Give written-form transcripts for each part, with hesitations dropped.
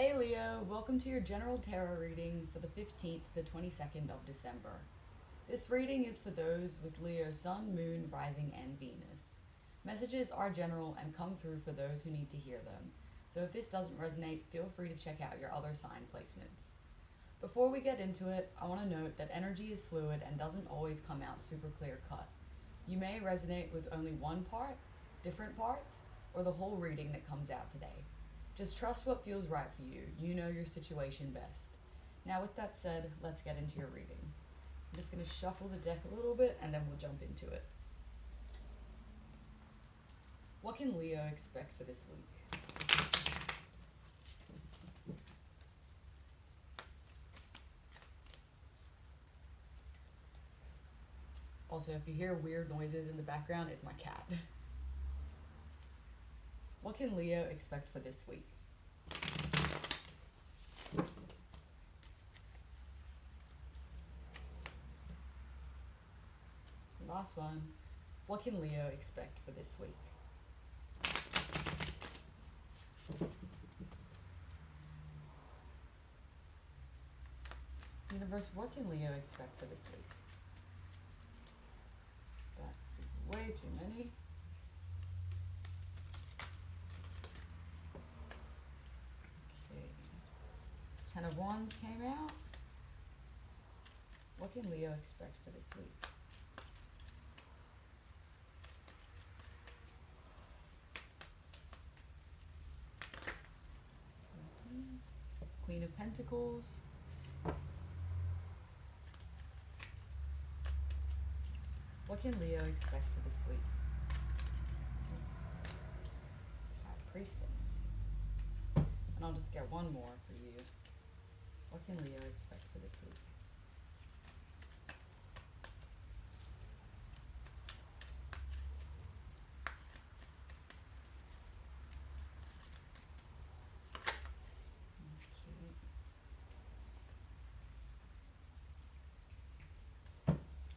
Hey Leo, welcome to your general tarot reading for the 15th to the 22nd of December. This reading is for those with Leo Sun, Moon, Rising, and Venus. Messages are general and come through for those who need to hear them, so if this doesn't resonate, feel free to check out your other sign placements. Before we get into it, I want to note that energy is fluid and doesn't always come out super clear cut. You may resonate with only one part, different parts, or the whole reading that comes out today. Just trust what feels right for you. You know your situation best. Now, with that said, let's get into your reading. I'm just going to shuffle the deck a little bit and then we'll jump into it. What can Leo expect for this week? Also, if you hear weird noises in the background, it's my cat. What can Leo expect for this week? Last one. What can Leo expect for this week? Universe, what can Leo expect for this week? That is way too many. Okay. Ten of Wands came out. What can Leo expect for this week? Queen of Pentacles. What can Leo expect for this week? High Priestess. And I'll just get one more for you. What can Leo expect for this week?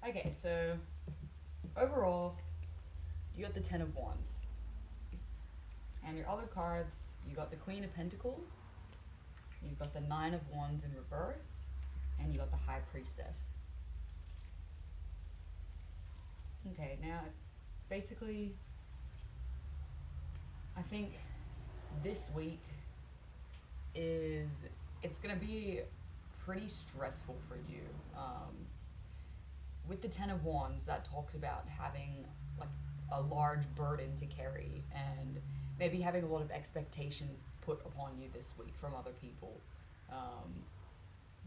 Okay, so overall, you got the Ten of Wands. And your other cards, you got the Queen of Pentacles, you've got the Nine of Wands in reverse, and you got the High Priestess. Okay, now, basically, I think this week it's going to be pretty stressful for you. With the Ten of Wands, that talks about having like a large burden to carry and maybe having a lot of expectations put upon you this week from other people.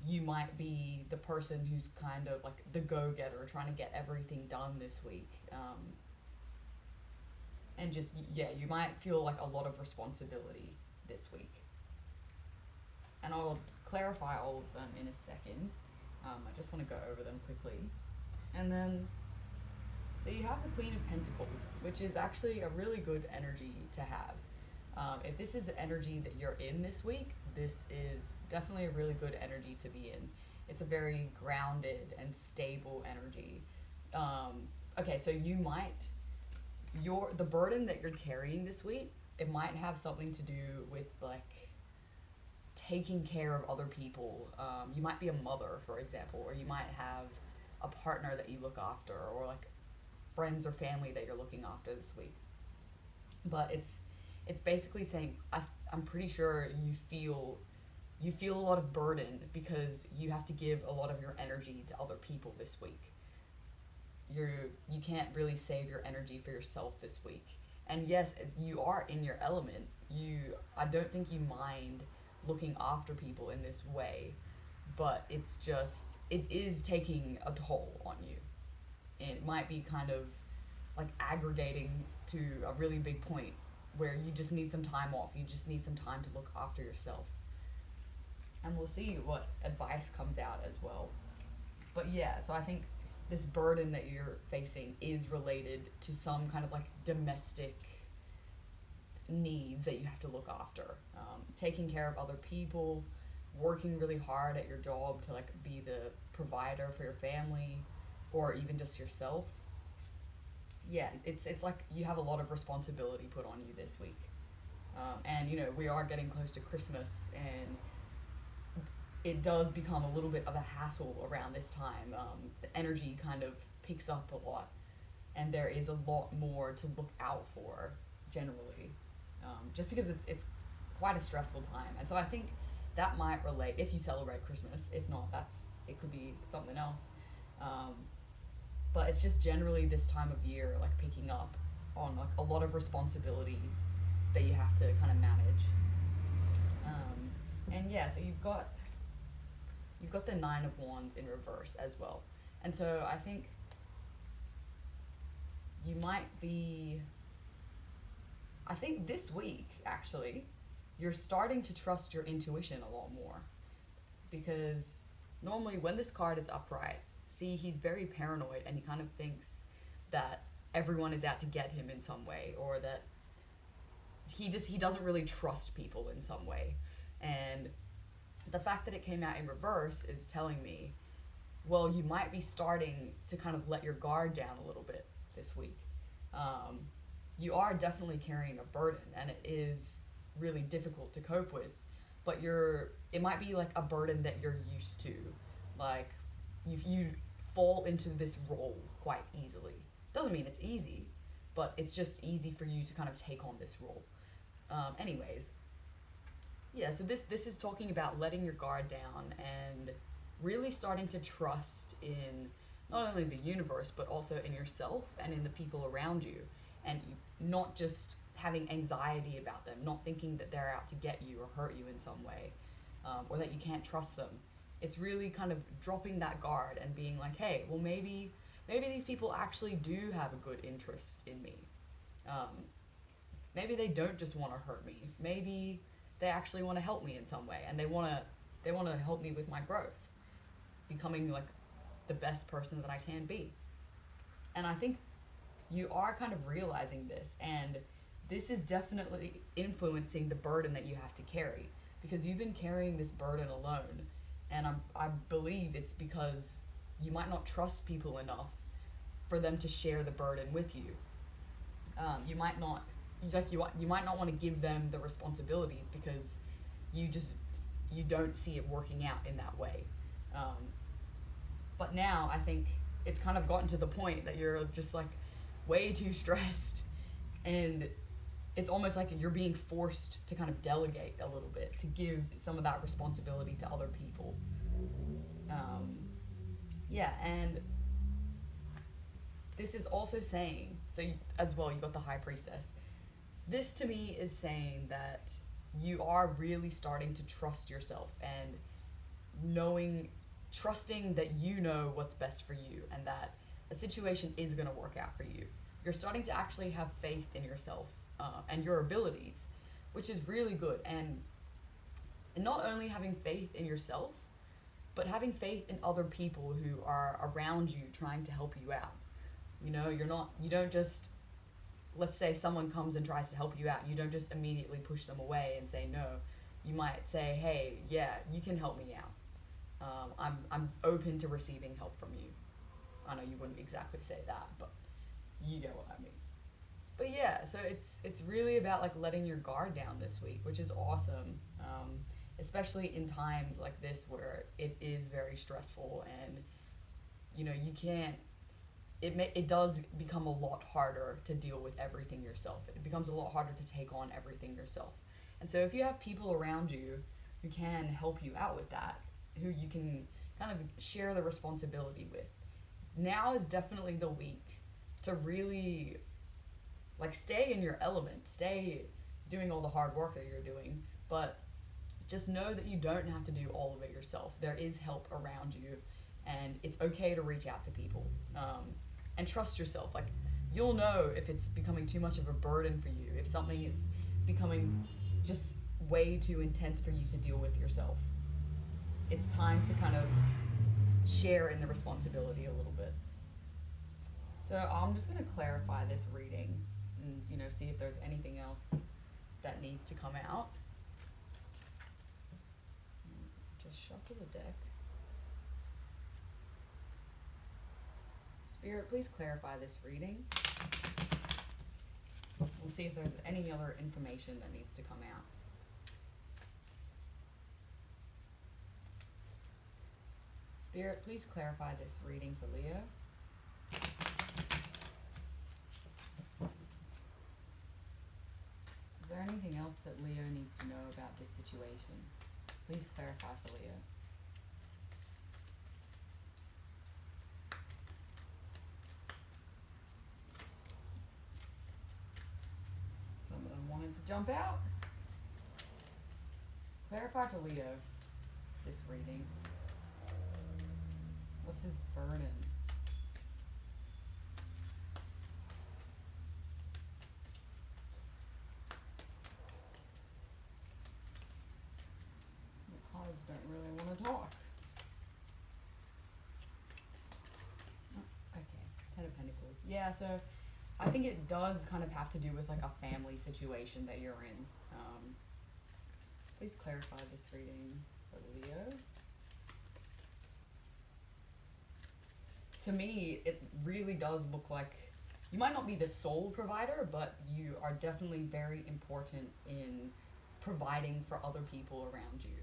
You might be the person who's kind of like the go-getter, trying to get everything done this week. And just, yeah, you might feel like a lot of responsibility this week. And I'll clarify all of them in a second. I just want to go over them quickly. And then, so you have the Queen of Pentacles, which is actually a really good energy to have. If this is the energy that you're in this week, this is definitely a really good energy to be in. It's a very grounded and stable energy. Okay, so you might, the burden that you're carrying this week, it might have something to do with like taking care of other people. You might be a mother, for example, or you might have a partner that you look after, or like friends or family that you're looking after this week. But it's basically saying I'm pretty sure you feel a lot of burden because you have to give a lot of your energy to other people this week. You can't really save your energy for yourself this week. And yes, as you are in your element, I don't think you mind looking after people in this way, but it is taking a toll on you. And it might be kind of like aggregating to a really big point where you just need some time off. You just need some time to look after yourself. And we'll see what advice comes out as well. But yeah, so I think this burden that you're facing is related to some kind of like domestic needs that you have to look after. Taking care of other people, working really hard at your job to like be the provider for your family or even just yourself. Yeah, it's like you have a lot of responsibility put on you this week. And you know, we are getting close to Christmas, and it does become a little bit of a hassle around this time. The energy kind of picks up a lot, and there is a lot more to look out for generally, just because it's quite a stressful time. And so I think that might relate if you celebrate Christmas. If not, it could be something else. Um, but it's just generally this time of year, like picking up on like a lot of responsibilities that you have to kind of manage. And yeah, so you've got the Nine of Wands in reverse as well. And so I think you might be, I think this week actually, you're starting to trust your intuition a lot more. Because normally when this card is upright, see, he's very paranoid and he kind of thinks that everyone is out to get him in some way, or that he doesn't really trust people in some way. And the fact that it came out in reverse is telling me, well, you might be starting to kind of let your guard down a little bit this week. Um, you are definitely carrying a burden, and it is really difficult to cope with. But it might be like a burden that you're used to, like you fall into this role quite easily. Doesn't mean it's easy, but it's just easy for you to kind of take on this role. Anyways, yeah, so this is talking about letting your guard down and really starting to trust in not only the universe but also in yourself and in the people around you, and not just having anxiety about them, not thinking that they're out to get you or hurt you in some way, or that you can't trust them. It's really kind of dropping that guard and being like, hey, well, maybe these people actually do have a good interest in me. Um, Maybe they don't just want to hurt me. Maybe they actually want to help me in some way, and they want to help me with my growth, becoming like the best person that I can be. And I think you are kind of realizing this, and this is definitely influencing the burden that you have to carry, because you've been carrying this burden alone. And I believe it's because you might not trust people enough for them to share the burden with you. You might not, you might not want to give them the responsibilities because you just you don't see it working out in that way. Um, but now I think it's kind of gotten to the point that you're just like way too stressed, and it's almost like you're being forced to kind of delegate a little bit, to give some of that responsibility to other people. Um, yeah, and this is also saying, so as well, you got the High Priestess. This to me is saying that you are really starting to trust yourself and trusting that you know what's best for you, and that a situation is going to work out for you. You're starting to actually have faith in yourself, and your abilities, which is really good. And not only having faith in yourself, but having faith in other people who are around you trying to help you out. You don't just, let's say someone comes and tries to help you out, you don't just immediately push them away and say no. You might say, hey, yeah, you can help me out. I'm open to receiving help from you. I know you wouldn't exactly say that, but you get what I mean. But yeah, so it's really about like letting your guard down this week, which is awesome. Especially in times like this where it is very stressful, and you can't. It does become a lot harder to deal with everything yourself. It becomes a lot harder to take on everything yourself. And so if you have people around you who can help you out with that, who you can kind of share the responsibility with, now is definitely the week to really like stay in your element, stay doing all the hard work that you're doing, but just know that you don't have to do all of it yourself. There is help around you, and it's okay to reach out to people. And trust yourself. Like, you'll know if it's becoming too much of a burden for you, if something is becoming just way too intense for you to deal with yourself. It's time to kind of share in the responsibility a little bit. So I'm just going to clarify this reading and see if there's anything else that needs to come out. Just shuffle the deck. Spirit, please clarify this reading. We'll see if there's any other information that needs to come out. Spirit, please clarify this reading for Leo. Is there anything else that Leo needs to know about this situation? Please clarify for Leo. Some of them wanted to jump out. Clarify for Leo this reading. What's his burden? The cards don't really want to talk. Oh, okay, Ten of Pentacles. Yeah, so I think it does kind of have to do with like a family situation that you're in. Please clarify this reading for Leo. To me, it really does look like you might not be the sole provider, but you are definitely very important in providing for other people around you,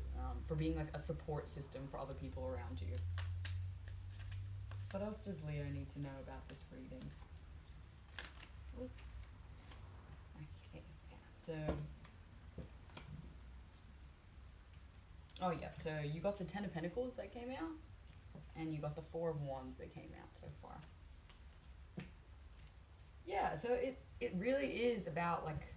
for being like a support system for other people around you. What else does Leo need to know about this reading? Ooh. Okay, yeah, so... Oh yeah, so you got the Ten of Pentacles that came out, and you got the Four of Wands that came out so far. Yeah, so it really is about like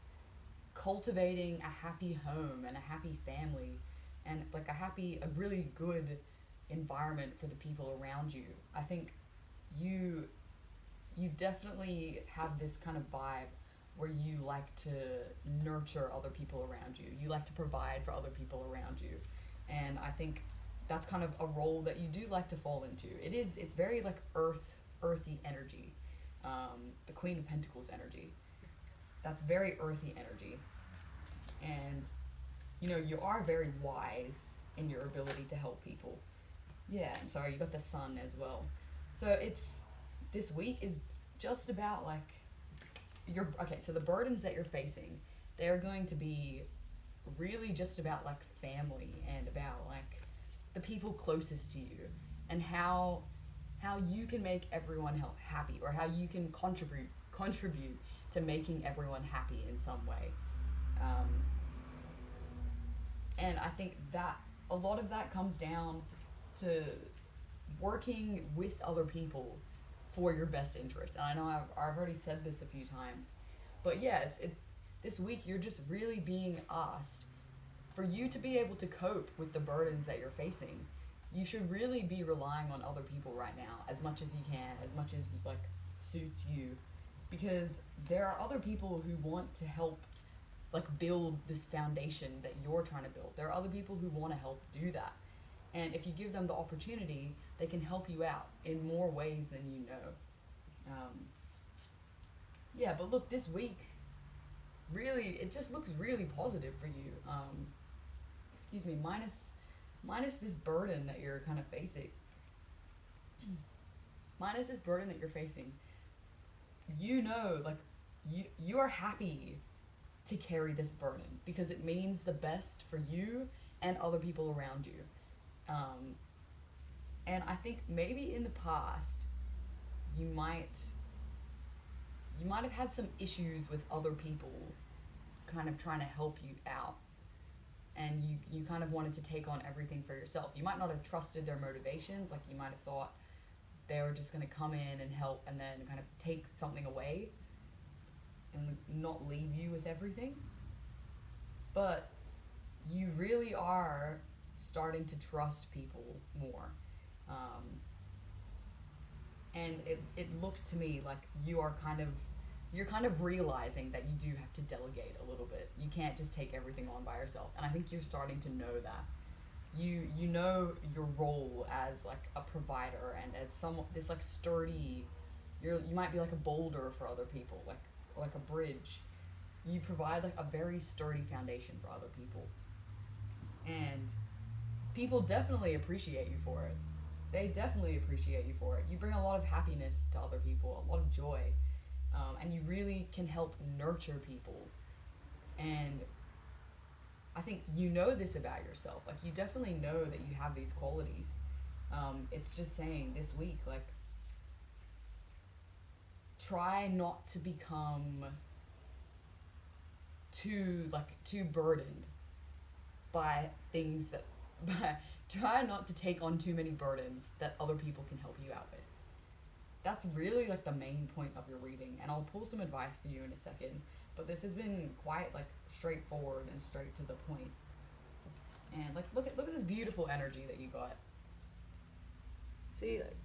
cultivating a happy home and a happy family and like a really good environment for the people around you. I think you definitely have this kind of vibe where you like to nurture other people around you. You like to provide for other people around you. And I think that's kind of a role that you do like to fall into. It's very like earthy energy. The Queen of Pentacles energy. That's very earthy energy. And, you know, you are very wise in your ability to help people. Yeah, and sorry, you got the Sun as well. So this week is just about like, so the burdens that you're facing, they're going to be really just about like family and about like the people closest to you and how you can make everyone happy, or how you can contribute to making everyone happy in some way. And I think that a lot of that comes down to working with other people for your best interest. And I know I've already said this a few times, but yeah, this week you're just really being asked, for you to be able to cope with the burdens that you're facing, you should really be relying on other people right now as much as you can, as much as like suits you, because there are other people who want to help like build this foundation that you're trying to build. There are other people who want to help do that. And if you give them the opportunity, they can help you out in more ways than you know. Yeah, but look, this week, really, it just looks really positive for you. Excuse me, minus this burden that you're kind of facing. Minus this burden that you're facing. You know, like, you are happy to carry this burden because it means the best for you and other people around you. And I think maybe in the past, you might have had some issues with other people kind of trying to help you out. And you kind of wanted to take on everything for yourself. You might not have trusted their motivations. Like, you might have thought they were just going to come in and help and then kind of take something away and not leave you with everything. But you really are starting to trust people more. And it looks to me like you're kind of realizing that you do have to delegate a little bit. You can't just take everything on by yourself. And I think you're starting to know that. You know your role as like a provider and as this like sturdy, you might be like a boulder for other people, like a bridge. You provide like a very sturdy foundation for other people. And people definitely appreciate you for it. They definitely appreciate you for it. You bring a lot of happiness to other people, a lot of joy. and you really can help nurture people. And I think you know this about yourself. Like, you definitely know that you have these qualities. It's just saying this week, like, try not to become too burdened by things that by try not to take on too many burdens that other people can help you out with. That's really like the main point of your reading, and I'll pull some advice for you in a second, but this has been quite like straightforward and straight to the point. And like, look at this beautiful energy that you got. See, like,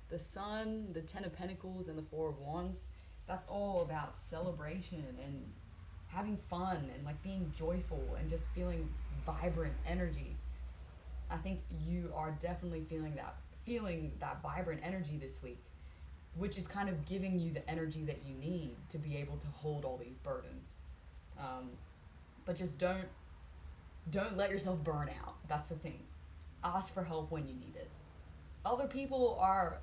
the sun, the 10 of pentacles, and the 4 of wands, that's all about celebration and having fun and like being joyful and just feeling vibrant energy. I think you are definitely feeling that vibrant energy this week, which is kind of giving you the energy that you need to be able to hold all these burdens. But just don't let yourself burn out. That's the thing. Ask for help when you need it. Other people are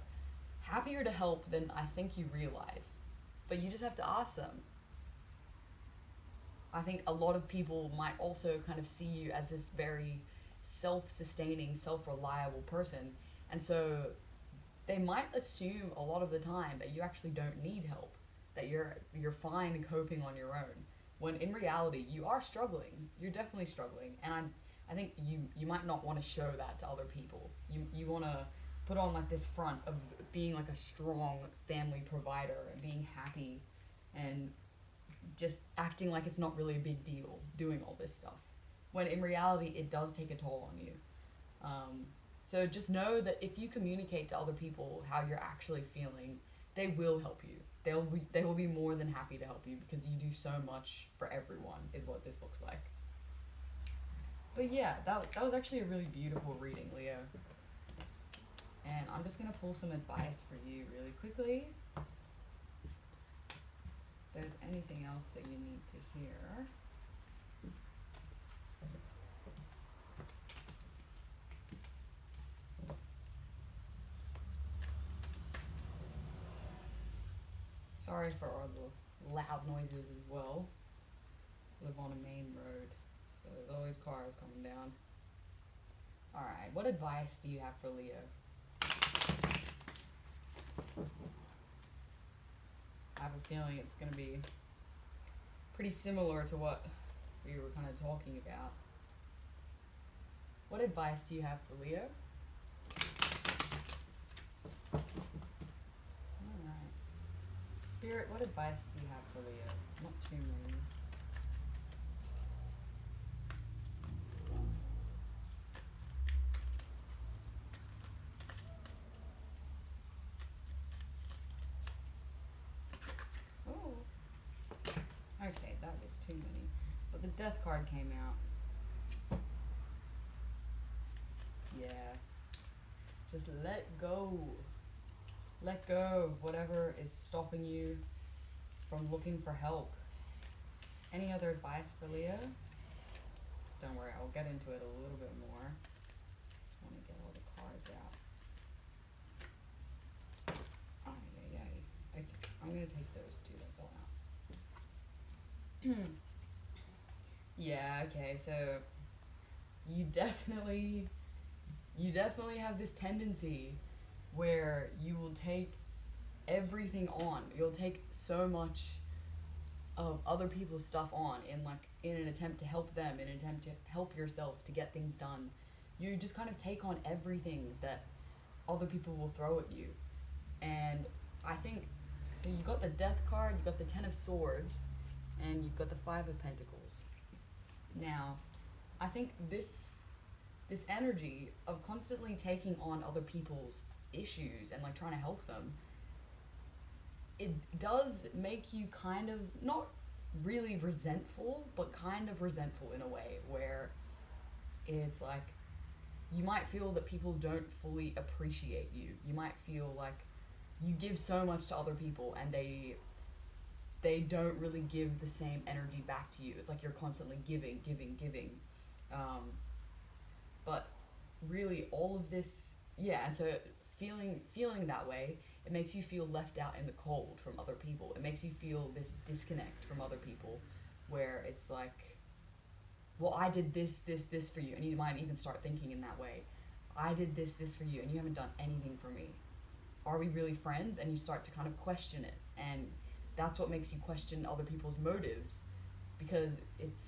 happier to help than I think you realize, but you just have to ask them. I think a lot of people might also kind of see you as this very self-sustaining, self-reliable person, and so they might assume a lot of the time that you actually don't need help, that you're fine coping on your own. When in reality, you are struggling. You're definitely struggling, and I think you might not want to show that to other people. You want to put on like this front of being like a strong family provider and being happy and just acting like it's not really a big deal doing all this stuff, when in reality it does take a toll on you. So just know that if you communicate to other people how you're actually feeling, they will help you. They will be more than happy to help you, because you do so much for everyone, is what this looks like. But yeah, that was actually a really beautiful reading, Leo. And I'm just gonna pull some advice for you really quickly. If there's anything else that you need to hear. Sorry for all the loud noises as well. Live on a main road, so there's always cars coming down. Alright, what advice do you have for Leo? I have a feeling it's going to be pretty similar to what we were kind of talking about. What advice do you have for Leo? Alright. Spirit, what advice do you have for Leo? Not too many. Oh. Okay, that was too many. But the death card came out. Yeah. Just let go. Let go of whatever is stopping you from looking for help. Any other advice for Leo? Don't worry, I'll get into it a little bit more. Just want to get all the cards out. Ay, ay, ay. Okay, I'm going to take those two that fell out. Yeah, okay, so you definitely have this tendency where you will take everything on. You'll take so much of other people's stuff on in an attempt to help them, in an attempt to help yourself to get things done. You just kind of take on everything that other people will throw at you. And I think, so you got the Death card, you got the Ten of Swords, and you've got the Five of Pentacles. Now, I think this energy of constantly taking on other people's issues and like trying to help them, it does make you kind of not really resentful, but kind of resentful in a way where it's like you might feel that people don't fully appreciate you. You might feel like you give so much to other people and they don't really give the same energy back to you. It's like you're constantly giving. But really all of this, yeah, and so feeling that way, it makes you feel left out in the cold from other people. It makes you feel this disconnect from other people, where it's like, well, I did this for you, and you might even start thinking in that way. I did this for you, and you haven't done anything for me. Are we really friends? And you start to kind of question it, and that's what makes you question other people's motives, because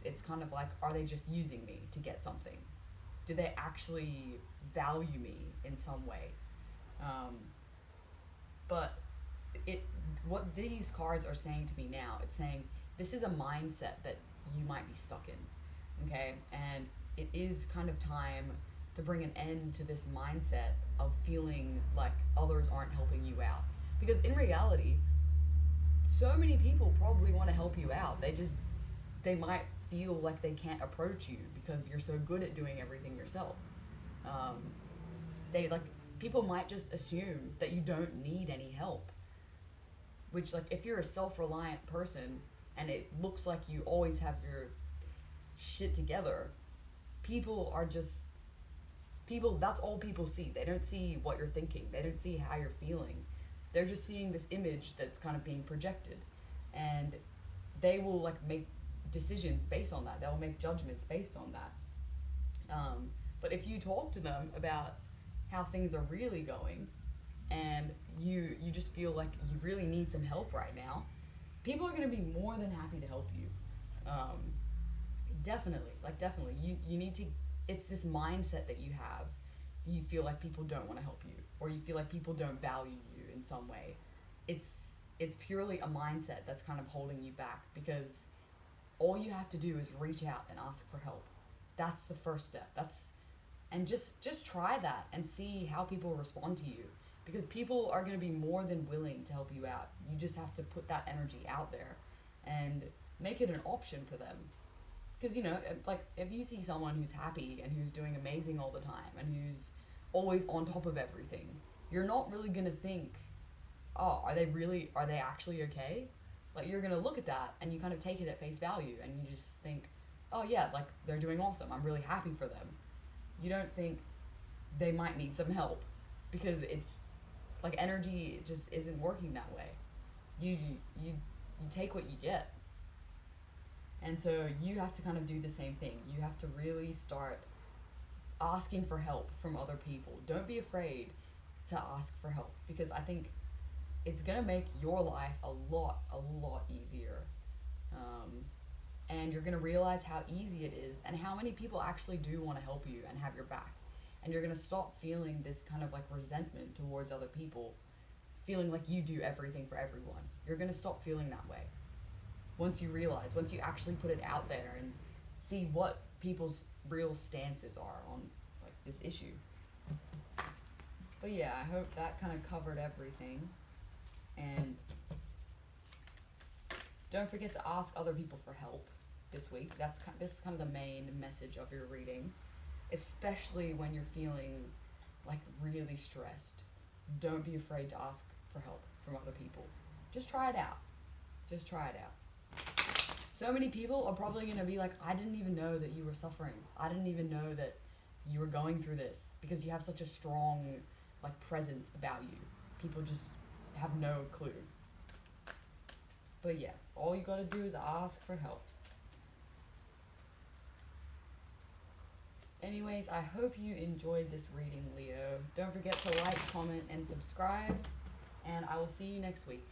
it's kind of like, are they just using me to get something? Do they actually value me in some way? But it what these cards are saying to me now, it's saying this is a mindset that you might be stuck in, okay? And it is kind of time to bring an end to this mindset of feeling like others aren't helping you out, because in reality, so many people probably want to help you out. They might feel like they can't approach you because you're so good at doing everything yourself. um, they like People might just assume that you don't need any help, which, like, if you're a self-reliant person and it looks like you always have your shit together, people are just people that's all people see. They don't see what you're thinking, they don't see how you're feeling. They're just seeing this image that's kind of being projected, and they will, like, make decisions based on that. They'll make judgments based on that. But if you talk to them about how things are really going, and you just feel like you really need some help right now, people are going to be more than happy to help you. Definitely, you need to. It's this mindset that you have. You feel like people don't want to help you, or you feel like people don't value you in some way. It's purely a mindset that's kind of holding you back, because all you have to do is reach out and ask for help. That's the first step. And just try that and see how people respond to you, because people are going to be more than willing to help you out. You just have to put that energy out there and make it an option for them. Because, like, if you see someone who's happy and who's doing amazing all the time and who's always on top of everything, you're not really going to think, oh, are they actually okay? Like, you're going to look at that and you kind of take it at face value, and you just think, oh yeah, like, they're doing awesome, I'm really happy for them. You don't think they might need some help, because it's like, energy just isn't working that way. You take what you get. And so you have to kind of do the same thing. You have to really start asking for help from other people. Don't be afraid to ask for help, because I think it's going to make your life a lot easier. And you're going to realize how easy it is, and how many people actually do want to help you and have your back. And you're going to stop feeling this kind of, like, resentment towards other people, feeling like you do everything for everyone. You're going to stop feeling that way. Once you actually put it out there and see what people's real stances are on, like, this issue. But yeah, I hope that kind of covered everything. And don't forget to ask other people for help this week. This is kind of the main message of your reading, especially when you're feeling, like, really stressed. Don't be afraid to ask for help from other people. Just try it out. So many people are probably going to be like, I didn't even know that you were suffering. I didn't even know that you were going through this, because you have such a strong, like, presence about you. People just have no clue. But yeah, all you gotta do is ask for help. Anyways, I hope you enjoyed this reading, Leo. Don't forget to like, comment, and subscribe, and I will see you next week.